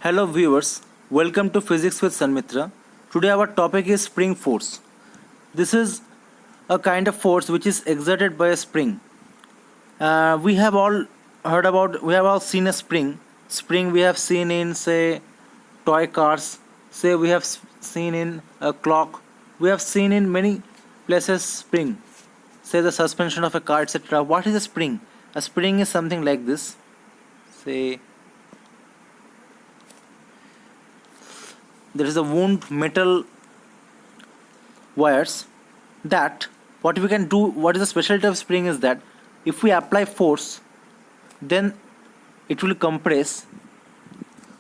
Hello viewers, welcome to Physics with Sanmitra. Today our topic is spring force. This is a kind of force which is exerted by a spring. We have all we have all seen a spring. Spring we have seen in say toy cars, say we have seen in a clock. We have seen in many places spring. Say the suspension of a car, etc. What is a spring? A spring is something like this. Say there is a wound metal wires that what we can do, what is the specialty of spring is that if we apply force, then it will compress,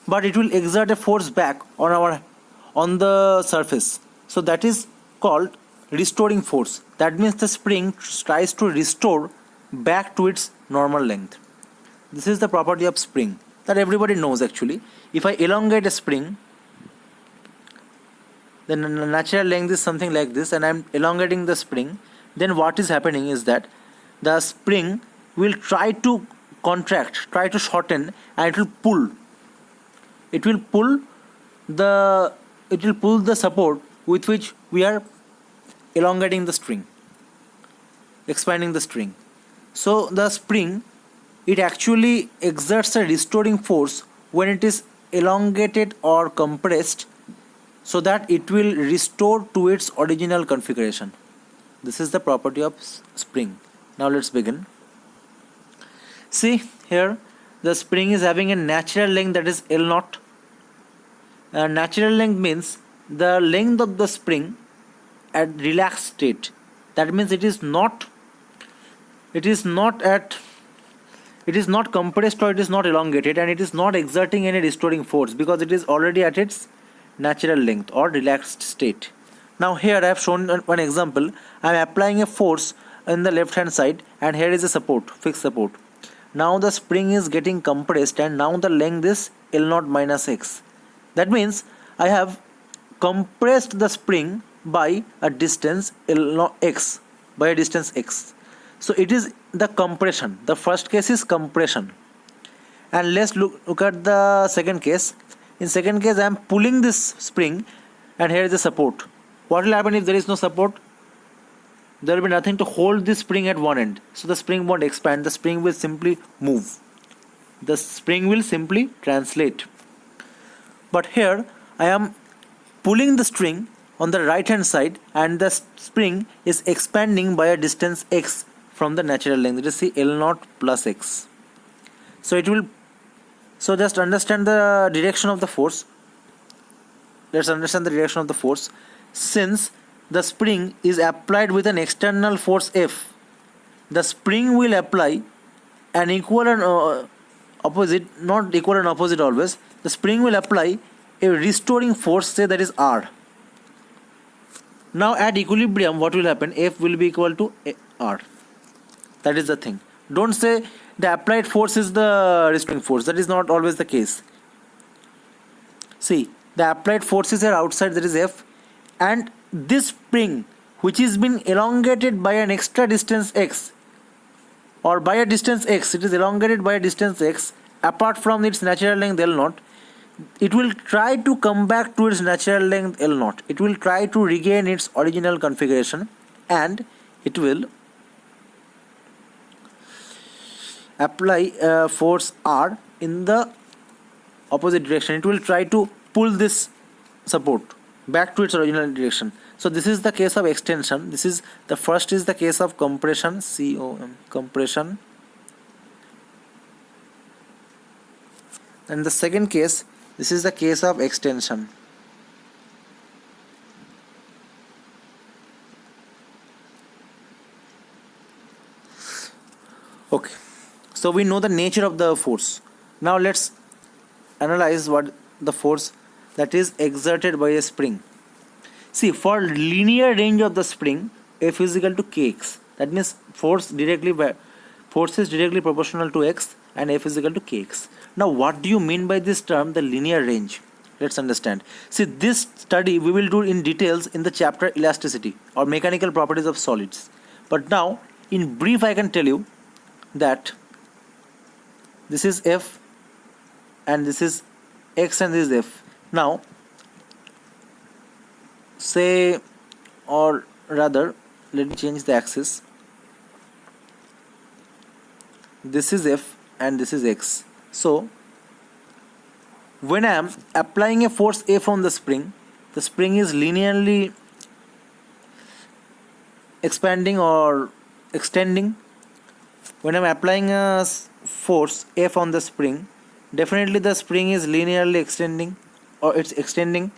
but it will exert a force back on the surface. So that is called restoring force. That means the spring tries to restore back to its normal length. This is the property of spring that everybody knows actually. If I elongate a spring, then the natural length is something like this, and I am elongating the spring, then what is happening is that the spring will try to contract, try to shorten, and it will pull. It will pull the support with which we are elongating the string, expanding the string. So the spring, it actually exerts a restoring force when it is elongated or compressed, so that it will restore to its original configuration. This is the property of spring. Now let's begin. See here, the spring is having a natural length, that is L naught. Natural length means the length of the spring at relaxed state. That means it is not compressed or it is not elongated, and it is not exerting any restoring force because it is already at its natural length or relaxed state. Now here I have shown one example. I am applying a force in the left hand side, and here is a support, fixed support. Now the spring is getting compressed, and now the length is L naught minus x. That means I have compressed the spring by a distance L naught x, by a distance x. So it is the compression. The first case is compression, and let's look at the second case. In second case, I am pulling this spring, and here is the support. What will happen if there is no support? There will be nothing to hold this spring at one end. So the spring won't expand. The spring will simply move. The spring will simply translate. But here, I am pulling the string on the right hand side, and the spring is expanding by a distance x from the natural length. Let us see L naught plus x. So just understand the direction of the force. Let's understand the direction of the force. Since the spring is applied with an external force F, the spring will apply an equal and opposite, not equal and opposite always. The spring will apply a restoring force, say that is R. Now at equilibrium, what will happen? F will be equal to R. That is the thing. Don't say the applied force is the restoring force. That is not always the case. See, the applied forces are outside, that is F, and this spring which is been elongated by an extra distance x, or by a distance x, it is elongated by a distance x apart from its natural length L naught. It will try to come back to its natural length L naught. It will try to regain its original configuration, and it will apply force R in the opposite direction. It will try to pull this support back to its original direction. So this is the case of extension. This is the first is the case of compression, compression, and the second case, this is the case of extension. Okay. So we know the nature of the force. Now let's analyze what the force that is exerted by a spring. See, for linear range of the spring, F is equal to kx. That means force is directly proportional to x, and F is equal to kx. Now what do you mean by this term, the linear range? Let's understand. See, this study we will do in details in the chapter elasticity or mechanical properties of solids. But now in brief I can tell you that this is F and this is x and this is f. Now say, or rather let me change the axis. This is f and this is x. So when I am applying a force F on the spring is linearly expanding or extending. When I am applying a force F on the spring, definitely the spring is linearly extending, or it's extending.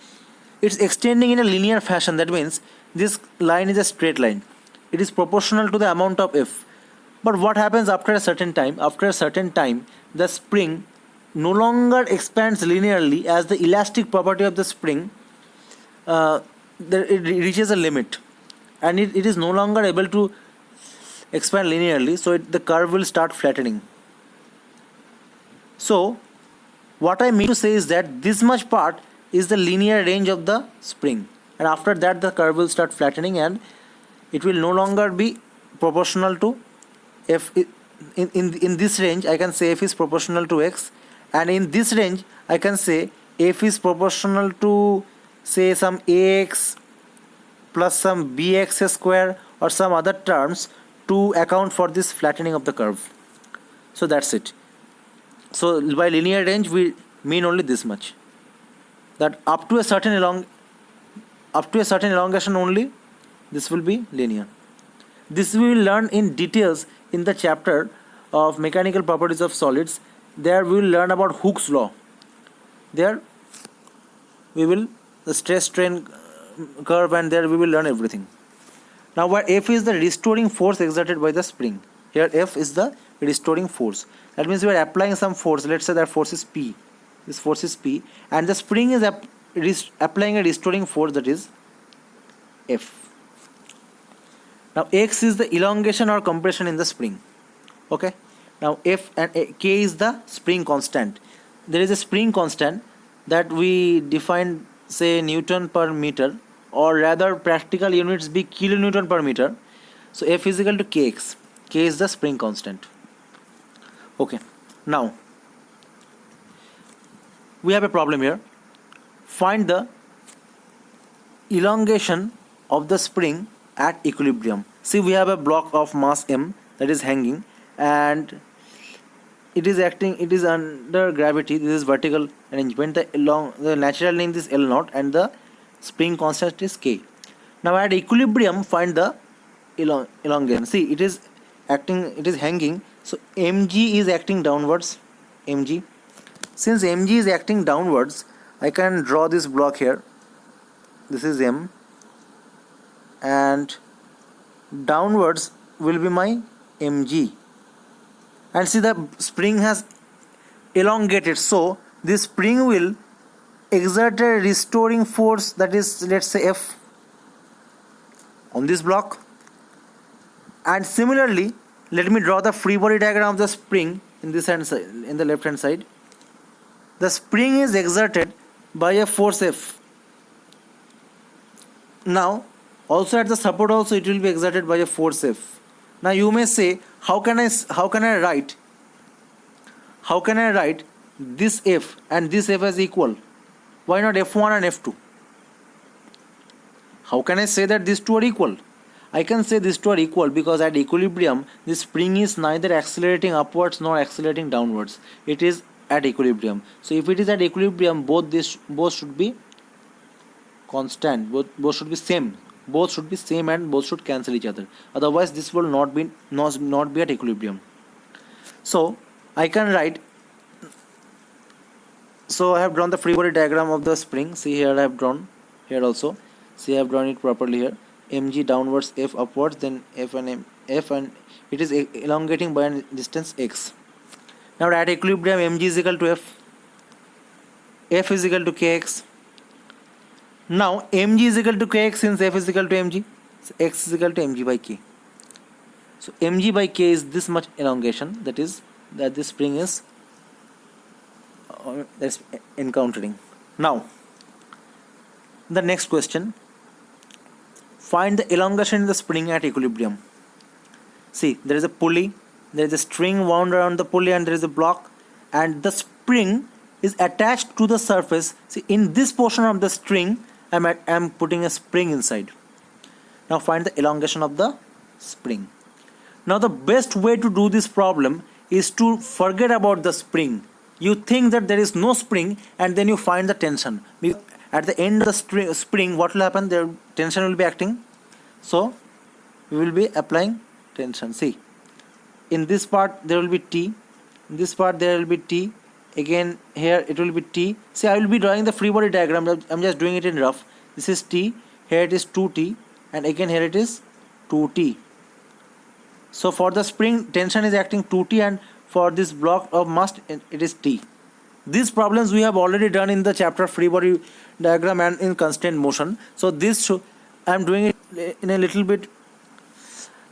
It's extending in a linear fashion. That means this line is a straight line. It is proportional to the amount of F. But what happens after a certain time? After a certain time, the spring no longer expands linearly, as the elastic property of the spring it reaches a limit, and it is no longer able to expand linearly, so the curve will start flattening. So what I mean to say is that this much part is the linear range of the spring, and after that the curve will start flattening and it will no longer be proportional to f. In this range I can say f is proportional to x, and in this range I can say f is proportional to, say, some ax plus some bx square or some other terms to account for this flattening of the curve. So that's it. So by linear range we mean only this much, that up to a certain elongation only this will be linear. This we will learn in details in the chapter of mechanical properties of solids. There we will learn about Hooke's law. There we will the stress strain curve, and there we will learn everything. Now where F is the restoring force exerted by the spring, here F is the restoring force. That means we are applying some force. Let's say that force is P. This force is P, and the spring is applying a restoring force, that is F. Now X is the elongation or compression in the spring. Okay. Now F and K is the spring constant. There is a spring constant that we define, say, Newton per meter, or rather practical units be kilonewton per meter. So F is equal to Kx. K is the spring constant. Okay. Now we have a problem here. Find the elongation of the spring at equilibrium. See, we have a block of mass m that is hanging, and it is under gravity. This is vertical arrangement. The natural length is L0 and the spring constant is K. Now at equilibrium find the elongation. See, it is hanging, so mg is acting downwards. Mg. Since mg is acting downwards, I can draw this block here. This is m, and downwards will be my mg. And see, the spring has elongated, so this spring will exert a restoring force, that is, let's say, F on this block. And similarly, let me draw the free body diagram of the spring in this hand side, in the left hand side. The spring is exerted by a force F. Now also at the support also it will be exerted by a force F. Now you may say, how can I write this F and this F as equal? Why not F1 and F2? How can I say that these two are equal? I can say these two are equal because at equilibrium this spring is neither accelerating upwards nor accelerating downwards. It is at equilibrium. So if it is at equilibrium, both should be constant. Both should be same. Both should be same and both should cancel each other. Otherwise this will not be at equilibrium. So I can write. So I have drawn the free body diagram of the spring. See, here I have drawn. Here also. See, I have drawn it properly here. Mg downwards, F upwards, then F and it is elongating by a distance x. Now at equilibrium mg is equal to F. F is equal to Kx. Now mg is equal to Kx since F is equal to mg. So x is equal to mg by k. So mg by k is this much elongation, that is that this spring is that's encountering. Now the next question, find the elongation in the spring at equilibrium. See, there is a pulley, there is a string wound around the pulley, and there is a block, and the spring is attached to the surface. See, in this portion of the string, I'm putting a spring inside. Now find the elongation of the spring. Now the best way to do this problem is to forget about the spring. You think that there is no spring and then you find the tension. At the end of the spring, what will happen? The tension will be acting. So we will be applying tension. See, in this part there will be T. In this part there will be T. Again here it will be T. See, I will be drawing the free body diagram. I'm just doing it in rough. This is T. Here it is 2T. And again here it is 2T. So for the spring, tension is acting 2T, and for this block of mass it is T. These problems we have already done in the chapter free body diagram and in constant motion. So this I'm doing it in a little bit.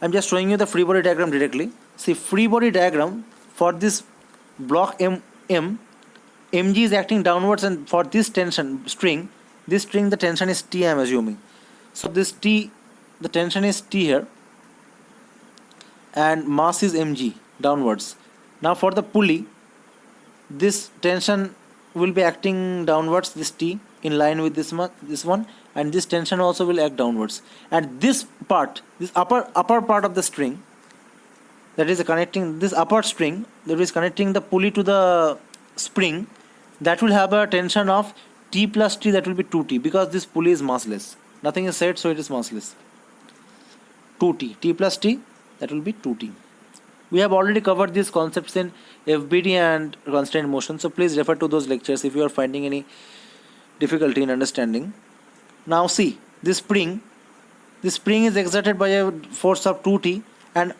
I'm just showing you the free body diagram directly. See, free body diagram for this block mg is acting downwards, and for this tension string, the tension is T, I am assuming. So this T, the tension is T here, and mass is mg downwards. Now for the pulley, this tension will be acting downwards, this T in line with this one, and this tension also will act downwards. And this part, this upper part of the string, that is connecting this upper string, that is connecting the pulley to the spring, that will have a tension of T plus T, that will be 2T, because this pulley is massless. Nothing is said, so it is massless. 2T, T plus T, that will be 2T. We have already covered these concepts in FBD and constant motion, so please refer to those lectures if you are finding any difficulty in understanding. Now see, this spring is exerted by a force of 2T, and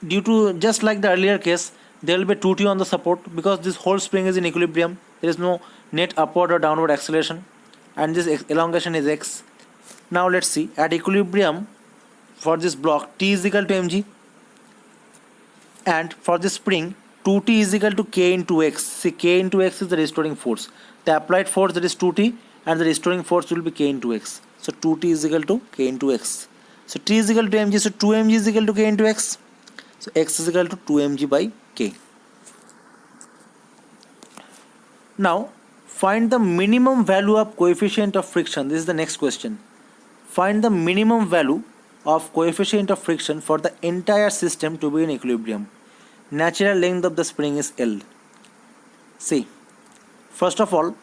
due to, just like the earlier case, there will be 2T on the support, because this whole spring is in equilibrium. There is no net upward or downward acceleration, and this elongation is x. Now let's see, at equilibrium for this block, T is equal to mg, and for this spring 2T is equal to k into x. See, k into x is the restoring force. The applied force, that is 2T, and the restoring force will be k into x. So 2T is equal to k into x. So T is equal to mg, so 2mg is equal to k into x. So x is equal to 2mg by k. Now find the minimum value of coefficient of friction. This is the next question. Find the minimum value of coefficient of friction for the entire system to be in equilibrium. Natural length of the spring is L. See, first of all,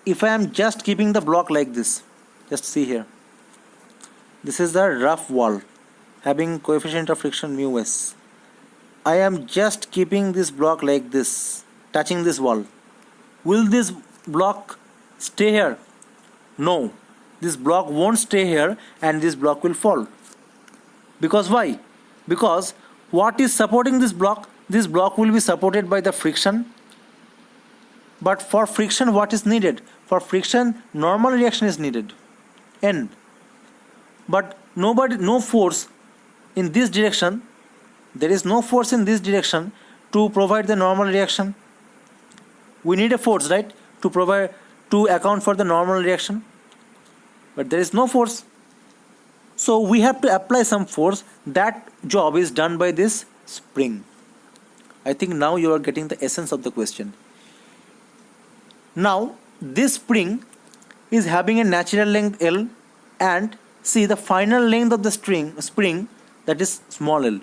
if I am just keeping the block like this, just see here, this is the rough wall having coefficient of friction mu s. I am just keeping this block like this, touching this wall. Will this block stay here? No, this block won't stay here, and this block will fall. Because why? Because what is supporting this block? This block will be supported by the friction. But for friction, what is needed? For friction, normal reaction is needed, N. But no force in this direction. There is no force in this direction to provide the normal reaction. We need a force, right, to account for the normal reaction. But there is no force. So we have to apply some force. That job is done by this spring. I think now you are getting the essence of the question. Now this spring is having a natural length L, and see the final length of the spring, that is small l.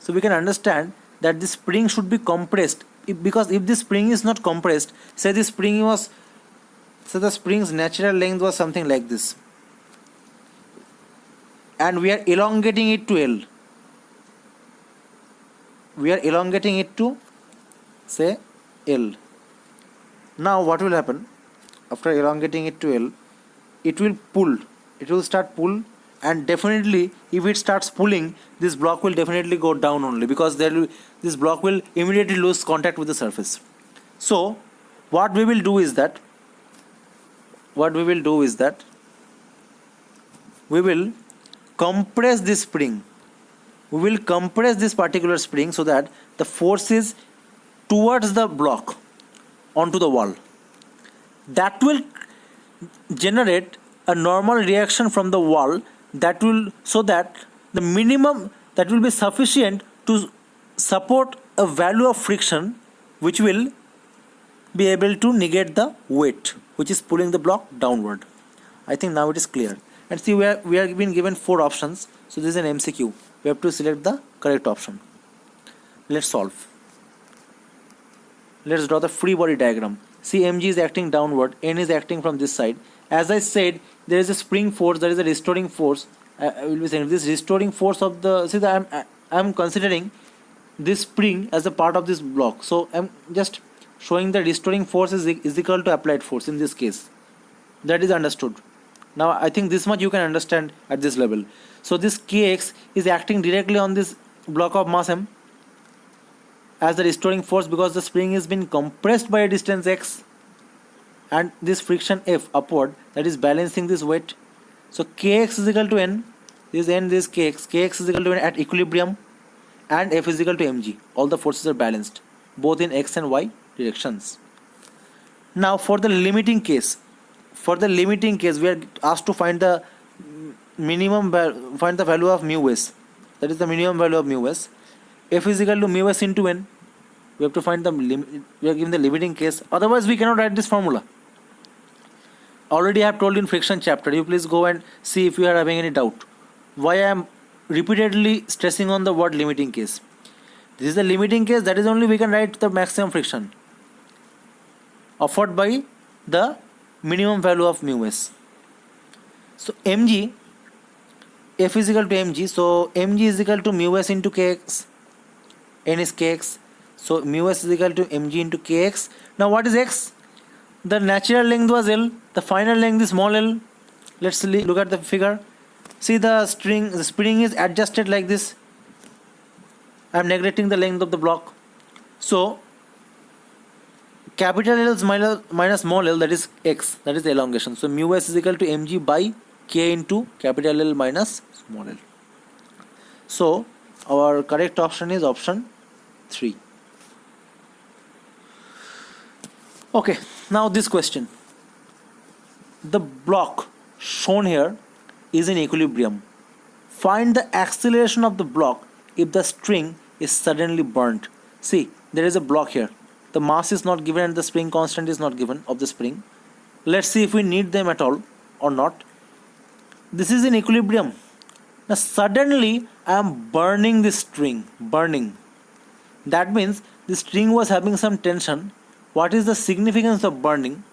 So we can understand that this spring should be compressed, because if this spring is not compressed, say the spring's natural length was something like this, and we are elongating it to L. We are elongating it to, say, L. Now what will happen? After elongating it to L, it will pull. It will start pull, and definitely if it starts pulling, this block will definitely go down only, because this block will immediately lose contact with the surface. So what we will do is that we will compress this spring. We will compress this particular spring so that the force is towards the block onto the wall. That will generate a normal reaction from the wall, so that the minimum that will be sufficient to support a value of friction which will be able to negate the weight which is pulling the block downward. I think now it is clear. And see, we are being given 4 options. So this is an MCQ. We have to select the correct option. Let's solve. Let's draw the free body diagram. See, mg is acting downward, n is acting from this side. As I said, there is a spring force, there is a restoring force. I will be saying this restoring force of the, see that I'm considering this spring as a part of this block. So I'm just showing the restoring force is equal to applied force in this case. That is understood. Now I think this much you can understand at this level. So this kx is acting directly on this block of mass m as the restoring force, because the spring is being compressed by a distance x, and this friction F upward, that is balancing this weight. So kx is equal to n, this n, this kx is equal to n at equilibrium, and F is equal to mg. All the forces are balanced both in x and y directions. Now for the limiting case, we are asked to find the find the value of mu s, that is the minimum value of mu s. F is equal to mu s into n. We have to find the limit. We are given the limiting case, otherwise we cannot write this formula. Already I have told in friction chapter, you please go and see if you are having any doubt why I am repeatedly stressing on the word limiting case. This is the limiting case, that is only we can write the maximum friction offered by the minimum value of mu s. So mg, F is equal to mg, so mg is equal to mu s into kx, n is kx, so mu s is equal to mg into kx. Now what is x? The natural length was L, the final length is small l. Let's look at the figure. See, the spring is adjusted like this. I am neglecting the length of the block. So capital L is minus small l, that is x, that is the elongation. So mu s is equal to mg by k into capital L minus small l. So our correct option is option 3. Okay, now this question. The block shown here is in equilibrium. Find the acceleration of the block if the string is suddenly burnt. See, there is a block here. The mass is not given and the spring constant is not given of the spring. Let's see if we need them at all or not. This is in equilibrium. Now suddenly I am burning this string. Burning. That means the string was having some tension. What is the significance of burning?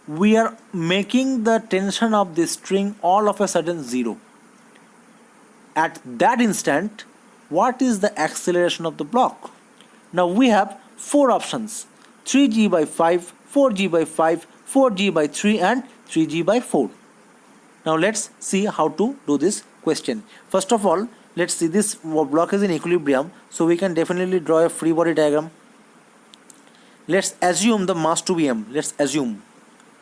We are making the tension of this string all of a sudden zero. At that instant, what is the acceleration of the block? Now we have 4 options: 3g by 5, 4g by 5, 4g by 3 and 3g by 4. Now let's see how to do this question. First of all, let's see, this block is in equilibrium, so we can definitely draw a free body diagram. Let's assume the mass to be m. Let's assume,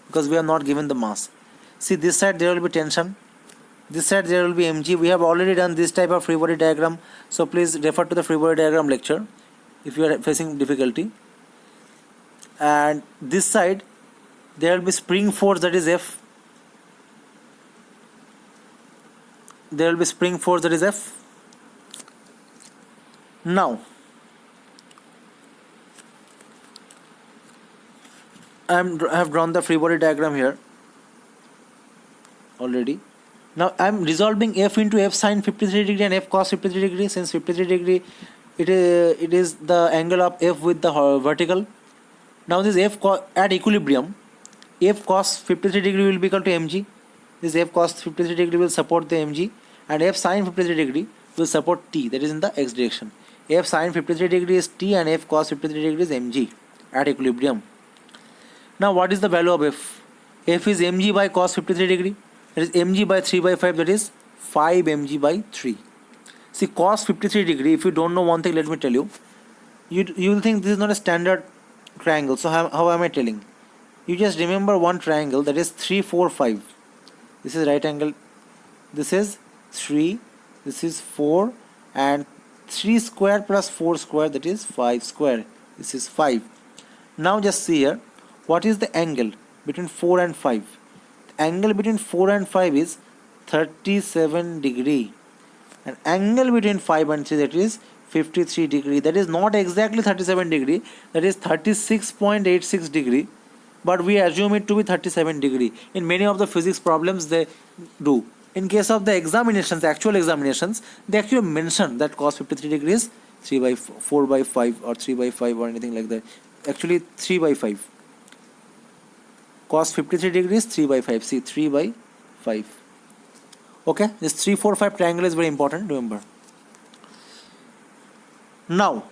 because we are not given the mass. See, this side there will be tension, this side there will be mg. We have already done this type of free body diagram, so please refer to the free body diagram lecture if you are facing difficulty. And this side there will be spring force, that is F. There will be spring force, that is F. Now I have drawn the free body diagram here already. Now I am resolving F into F sine 53 degree and F cos 53 degree. Since 53 degree it is the angle of F with the vertical. Now this F at equilibrium, F cos 53 degree will be equal to mg. This F cos 53 degree will support the mg, and F sine 53 degree will support t, that is in the x direction. F sine 53 degree is t and F cos 53 degree is mg at equilibrium. Now what is the value of F? F is mg by cos 53 degree, that is mg by 3 by 5, that is 5 mg by 3. See, cos 53 degree, if you don't know one thing, let me tell you. You will think this is not a standard triangle. So how am I telling? You just remember one triangle, that is 3, 4, 5. This is right angle. This is 3, this is 4, and 3 square plus 4 square, that is 5 square. This is 5. Now just see here, what is the angle between 4 and 5? The angle between 4 and 5 is 37 degree. And angle between 5 and 3, that is 53 degree. That is not exactly 37 degree, that is 36.86 degree, but we assume it to be 37 degree. In many of the physics problems they do. In case of the examinations, actual examinations, they actually mention that cos 53 degrees 3 by 4 by 5 or 3 by 5 or anything like that. Actually 3 by 5. Cos 53 degrees 3 by 5. See, 3 by 5. Okay, this 3 4 5 triangle is very important, remember. Now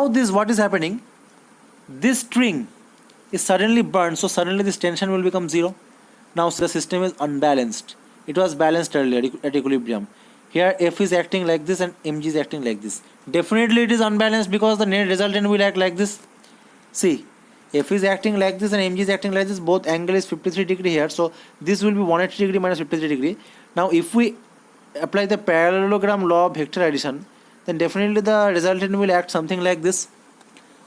this, what is happening, this string is suddenly burned, so suddenly this tension will become 0. Now the system is unbalanced. It was balanced earlier at equilibrium. Here F is acting like this and mg is acting like this. Definitely it is unbalanced because the net resultant will act like this. See, F is acting like this and mg is acting like this. Both angle is 53 degree here, so this will be 180 degree minus 53 degree. Now if we apply the parallelogram law of vector addition, then definitely the resultant will act something like this.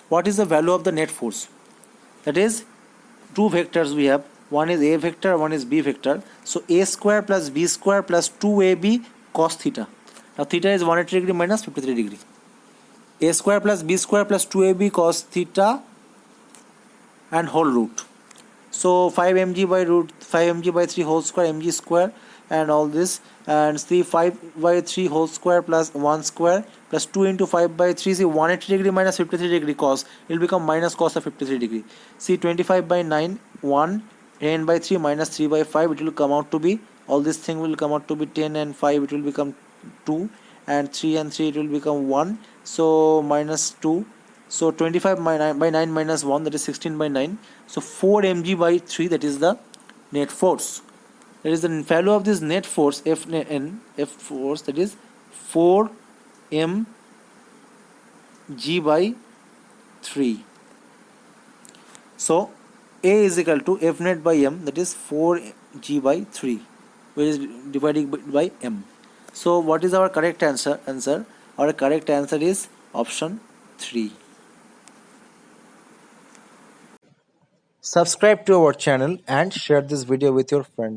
What is the value of the net force? That is, two vectors we have, one is a vector, one is b vector. So a square plus b square plus 2ab cos theta. Now theta is 180 degree minus 53 degree. A square plus b square plus 2ab cos theta and whole root. So 5 mg by root 5 mg by 3 whole square mg square and all this, and see 5 by 3 whole square plus 1 square plus 2 into 5 by 3, see 180 degree minus 53 degree cos, it will become minus cos of 53 degree. See 25 by 9 1 10 by 3 minus 3 by 5, it will come out to be, all this thing will come out to be 10 and 5, it will become 2, and 3 and 3 it will become 1, so minus 2. So 25 by 9 minus 1, that is 16 by 9. So 4 mg by 3, that is the net force. That is the value of this net force, F force, that is 4 mg by 3. So A is equal to F net by m, that is 4g by 3, which is divided by m. So what is our correct answer? Our correct answer is option 3. Subscribe to our channel and share this video with your friends.